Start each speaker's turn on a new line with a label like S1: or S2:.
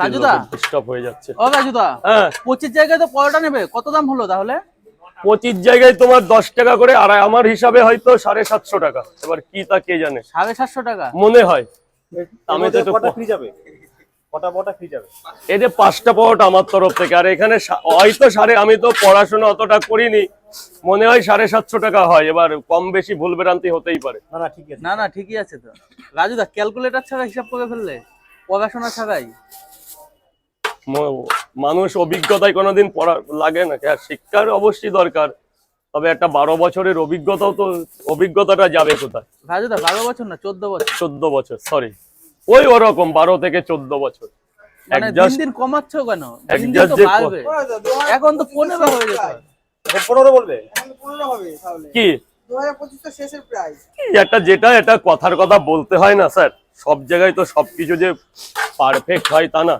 S1: রাজুদা
S2: disturb হয়ে যাচ্ছে।
S1: ও রাজুদা,
S2: হ্যাঁ
S1: 25 জায়গায় তো পরোটা নেবে, কত দাম হলো তাহলে?
S2: 25 জায়গায় তোমার 10 টাকা করে, আর আমার হিসাবে হয়তো 750 টাকা। এবার কি তা কে জানে,
S1: 750 টাকা
S2: মনে হয়। আমি তো
S3: কটা ফ্রি যাবে, কটা ফ্রি যাবে?
S2: এই যে 5টা পরোটা আমার তরফ থেকে, আর এখানে হয়তো আমি তো পড়াশোনা অতটা করিনি, মনে হয় 750 টাকা হয়। এবার কম বেশি ভুল ভ্রান্তি হতেই পারে।
S3: না না ঠিক আছে,
S1: না ঠিকই আছে তো। রাজুদা ক্যালকুলেটর ছাড়া হিসাব করে ফেললে, পড়াশোনা ছাড়াই।
S2: মানুষ অভিজ্ঞতায় কোনোদিন পড়া লাগে না, আর শিক্ষার অবশ্যই দরকার, তবে একটা 12 বছরের অভিজ্ঞতাও তো, অভিজ্ঞতাটা যাবে কোথায়?
S1: রাজুদা 12 বছর না 14 বছর।
S2: 14 বছর, সরি, ওই ওরকম 12 থেকে 14 বছর।
S1: মানে দিন দিন কমাচ্ছ কেন? দিন দিন তো বাড়বে। এখন তো 15 হয়ে গেছে।
S3: 15 বলবে?
S4: 15 হবে তাহলে।
S2: কি
S4: 2025 তো শেষের প্রাইস।
S2: এটা কথার কথা বলতে হয় না স্যার, সব জায়গায় তো সবকিছু যে পারফেক্ট হয় তা না।